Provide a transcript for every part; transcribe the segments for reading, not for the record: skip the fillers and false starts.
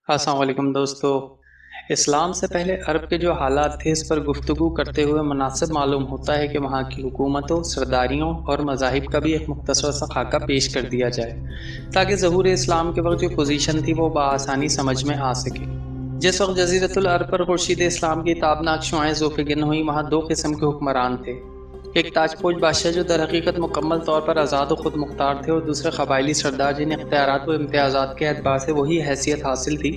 السلام علیکم دوستو۔ اسلام سے پہلے عرب کے جو حالات تھے اس پر گفتگو کرتے ہوئے مناسب معلوم ہوتا ہے کہ وہاں کی حکومتوں، سرداریوں اور مذاہب کا بھی ایک مختصر سا خاکہ پیش کر دیا جائے تاکہ ظہور اسلام کے وقت جو پوزیشن تھی وہ بآسانی سمجھ میں آ سکے۔ جس وقت جزیرۃ العرب پر خورشید اسلام کی تابناک شعاعیں ذوفگن ہوئیں، وہاں دو قسم کے حکمران تھے، ایک تاج پوش بادشاہ جو در حقیقت مکمل طور پر آزاد و خود مختار تھے، اور دوسرے قبائلی سردار جنہیں اختیارات و امتیازات کے اعتبار سے وہی حیثیت حاصل تھی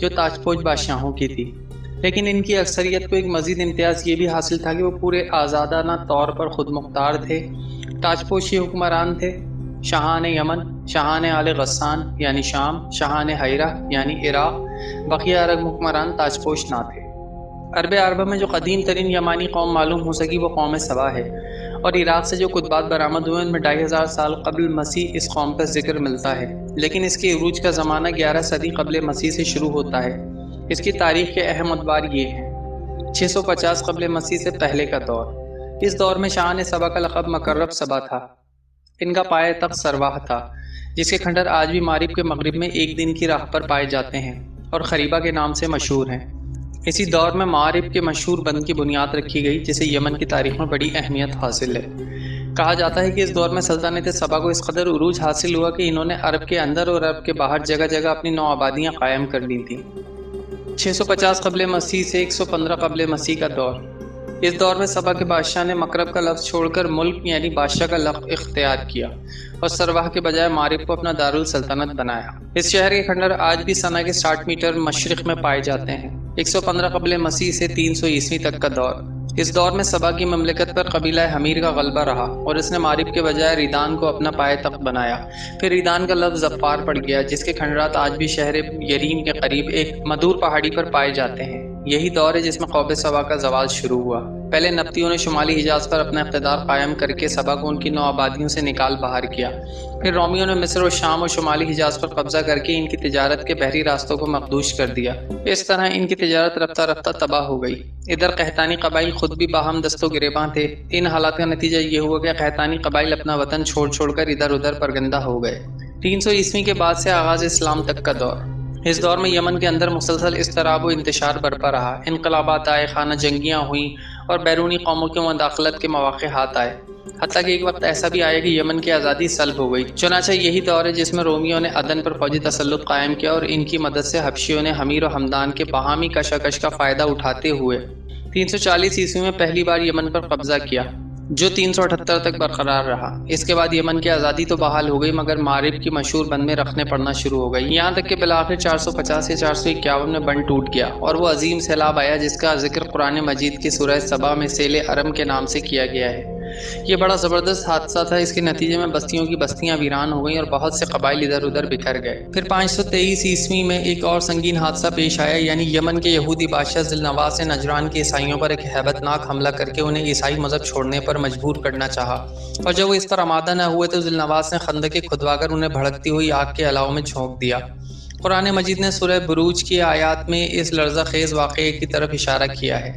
جو تاج پوش بادشاہوں کی تھی، لیکن ان کی اکثریت کو ایک مزید امتیاز یہ بھی حاصل تھا کہ وہ پورے آزادانہ طور پر خود مختار تھے۔ تاج پوشی حکمران تھے شاہان یمن، شاہان آل غسان یعنی شام، شاہان حیرہ یعنی عراق، بقیہ عرب حکمران تاج پوش نہ تھے۔ عرب عربہ میں جو قدیم ترین یمانی قوم معلوم ہو سکی وہ قوم سبا ہے، اور عراق سے جو کتبات برآمد ہوئے ان میں 2500 سال قبل مسیح اس قوم کا ذکر ملتا ہے، لیکن اس کے عروج کا زمانہ 11 صدی قبل مسیح سے شروع ہوتا ہے۔ اس کی تاریخ کے اہم ادوار یہ ہیں: 650 قبل مسیح سے پہلے کا دور، اس دور میں شاہان سبا کا لقب مکرب سبا تھا۔ ان کا پایہ تخت سرواہ تھا، جس کے کھنڈر آج بھی مغرب کے مغرب میں ایک دن کی راہ پر پائے جاتے ہیں اور خریبہ کے نام سے مشہور ہیں۔ اسی دور میں معارب کے مشہور بند کی بنیاد رکھی گئی، جسے یمن کی تاریخ میں بڑی اہمیت حاصل ہے۔ کہا جاتا ہے کہ اس دور میں سلطنت سبا کو اس قدر عروج حاصل ہوا کہ انہوں نے عرب کے اندر اور عرب کے باہر جگہ جگہ اپنی نو آبادیاں قائم کر لی تھیں۔ 650 قبل مسیح سے 115 قبل مسیح کا دور، اس دور میں سبا کے بادشاہ نے مکرب کا لفظ چھوڑ کر ملک یعنی بادشاہ کا لقب اختیار کیا اور سرواہ کے بجائے معرب کو اپنا دارالسلطنت بنایا۔ اس شہر کے کھنڈر آج بھی سنا کے 60 میٹر مشرق میں پائے جاتے ہیں۔ 115 قبل مسیح سے 300 عیسوی تک کا دور، اس دور میں سبا کی مملکت پر قبیلہ حمیر کا غلبہ رہا اور اس نے معرب کے بجائے ریدان کو اپنا پایہ تخت بنایا۔ پھر ریدان کا لفظ ظفار پڑ گیا، جس کے کھنڈرات آج بھی شہر یرین کے قریب ایک مدور پہاڑی پر پائے جاتے ہیں۔ یہی دور ہے جس میں قوم سبا کا زوال شروع ہوا۔ پہلے نبطیوں نے شمالی حجاز پر اپنا اقتدار قائم کر کے سبا کو ان کی نو آبادیوں سے نکال باہر کیا۔ پھر رومیوں نے مصر و شام اور شمالی حجاز پر قبضہ کر کے ان کی تجارت کے بحری راستوں کو مخدوش کر دیا۔ اس طرح ان کی تجارت رفتہ رفتہ تباہ ہو گئی۔ ادھر قحطانی قبائل خود بھی باہم دست و گریباں تھے۔ ان حالات کا نتیجہ یہ ہوا کہ قحطانی قبائل اپنا وطن چھوڑ چھوڑ کر ادھر ادھر پرگندہ ہو گئے۔ 300 عیسوی کے بعد سے آغاز اسلام تک کا دور، اس دور میں یمن کے اندر مسلسل اضطراب و انتشار برپا رہا۔ انقلابات آئے، خانہ جنگیاں ہوئیں اور بیرونی قوموں کی مداخلت کے مواقع ہاتھ آئے، حتیٰ کہ ایک وقت ایسا بھی آیا کہ یمن کی آزادی سلب ہو گئی۔ چنانچہ یہی دور ہے جس میں رومیوں نے عدن پر فوجی تسلط قائم کیا اور ان کی مدد سے حبشیوں نے حمیر و ہمدان کے باہمی کشاکش کا فائدہ اٹھاتے ہوئے 340 عیسوی میں پہلی بار یمن پر قبضہ کیا، جو 378 تک برقرار رہا۔ اس کے بعد یمن کی آزادی تو بحال ہو گئی، مگر معرب کی مشہور بند میں رکھنے پڑنا شروع ہو گئی، یہاں تک کہ بالآخر 450 یا 451 میں بند ٹوٹ گیا اور وہ عظیم سیلاب آیا جس کا ذکر قرآن مجید کی سورہ سبا میں سیل ارم کے نام سے کیا گیا ہے۔ یہ بڑا زبردست حادثہ تھا، اس کے نتیجے میں بستیوں کی بستیاں ویران ہو گئیں اور بہت سے قبائل ادھر ادھر بکھر گئے۔ پھر 523 عیسوی میں ایک اور سنگین حادثہ پیش آیا، یعنی یمن کے یہودی بادشاہ ذی النواس نے نجران کے عیسائیوں پر ایک ہیبت ناک حملہ کر کے انہیں عیسائی مذہب چھوڑنے پر مجبور کرنا چاہا، اور جب وہ اس پر آمادہ نہ ہوئے تو ذی النواس نے خندقیں کھدوا کر انہیں بھڑکتی ہوئی آگ کے الاؤ میں جھونک دیا۔ قرآن مجید نے سورہ بروج کی آیات میں اس لرزہ خیز واقعے کی طرف اشارہ کیا ہے۔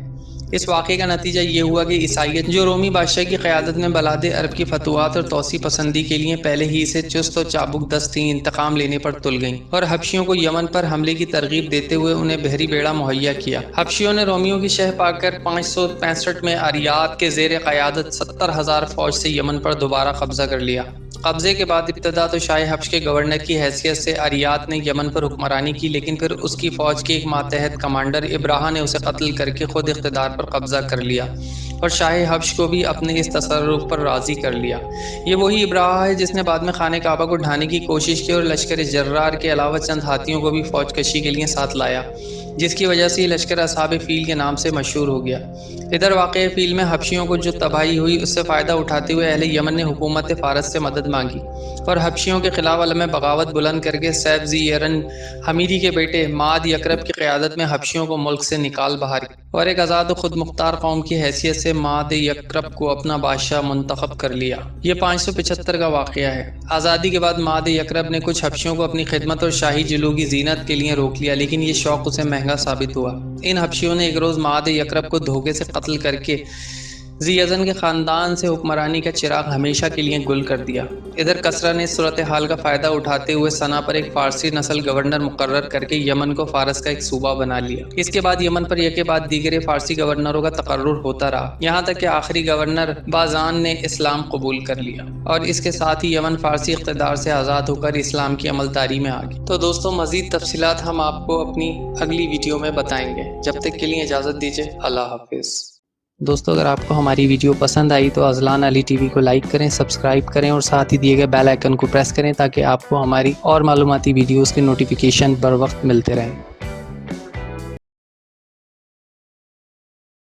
اس واقعے کا نتیجہ یہ ہوا کہ عیسائیت، جو رومی بادشاہ کی قیادت میں بلاد عرب کی فتوحات اور توسیع پسندی کے لیے پہلے ہی سے چست و چابک دست تھیں، انتقام لینے پر تل گئیں اور حبشیوں کو یمن پر حملے کی ترغیب دیتے ہوئے انہیں بحری بیڑا مہیا کیا۔ حبشیوں نے رومیوں کی شہ پا کر 565 میں اریات کے زیر قیادت 70,000 فوج سے یمن پر دوبارہ قبضہ کر لیا۔ قبضے کے بعد ابتدا تو شاہ حبش کے گورنر کی حیثیت سے اریات نے یمن پر حکمرانی کی، لیکن پھر اس کی فوج کے ایک ماتحت کمانڈر ابراہا نے اسے قتل کر کے خود اقتدار پر قبضہ کر لیا اور شاہ حبش کو بھی اپنے اس تصرف پر راضی کر لیا۔ یہ وہی ابراہا ہے جس نے بعد میں خانہ کعبہ کو ڈھانے کی کوشش کی اور لشکر جرار کے علاوہ چند ہاتھیوں کو بھی فوج کشی کے لیے ساتھ لایا، جس کی وجہ سے یہ لشکر اصحاب فیل کے نام سے مشہور ہو گیا۔ ادھر واقع فیل میں حبشیوں کو جو تباہی ہوئی اس سے فائدہ اٹھاتے ہوئے اہل یمن نے حکومت فارس سے مدد مانگی اور حبشیوں کے خلاف علم بغاوت بلند کر کے سیف ذی ایرن حمیری کے بیٹے ماد یکرب کی قیادت میں حبشیوں کو ملک سے نکال باہر کیا اور ایک آزاد و خود مختار قوم کی حیثیت سے ماد یکرب کو اپنا بادشاہ منتخب کر لیا۔ یہ 575 کا واقعہ ہے۔ آزادی کے بعد ماد یکرب نے کچھ حبشیوں کو اپنی خدمت اور شاہی جلوہ کی زینت کے لیے روک لیا، لیکن یہ شوق اسے مہنگا ثابت ہوا۔ ان حبشیوں نے ایک روز ماد یکرب کو دھوکے سے قتل کر کے ذی یزن کے خاندان سے حکمرانی کا چراغ ہمیشہ کے لیے گل کر دیا۔ ادھر کسریٰ نے اس صورتحال کا فائدہ اٹھاتے ہوئے سنا پر ایک فارسی نسل گورنر مقرر کر کے یمن کو فارس کا ایک صوبہ بنا لیا۔ اس کے بعد یمن پر یکے بعد دیگر فارسی گورنروں کا تقرر ہوتا رہا، یہاں تک کہ آخری گورنر بازان نے اسلام قبول کر لیا اور اس کے ساتھ ہی یمن فارسی اقتدار سے آزاد ہو کر اسلام کی عملداری میں آ گئی۔ تو دوستوں، مزید تفصیلات ہم آپ کو اپنی اگلی ویڈیو میں بتائیں گے۔ جب تک کے لیے اجازت دیجیے، اللہ حافظ۔ دوستو، اگر آپ کو ہماری ویڈیو پسند آئی تو اذلان علی ٹی وی کو لائک کریں، سبسکرائب کریں اور ساتھ ہی دیے گئے بیل آئیکن کو پریس کریں تاکہ آپ کو ہماری اور معلوماتی ویڈیوز کے نوٹیفیکیشن بر وقت ملتے رہیں۔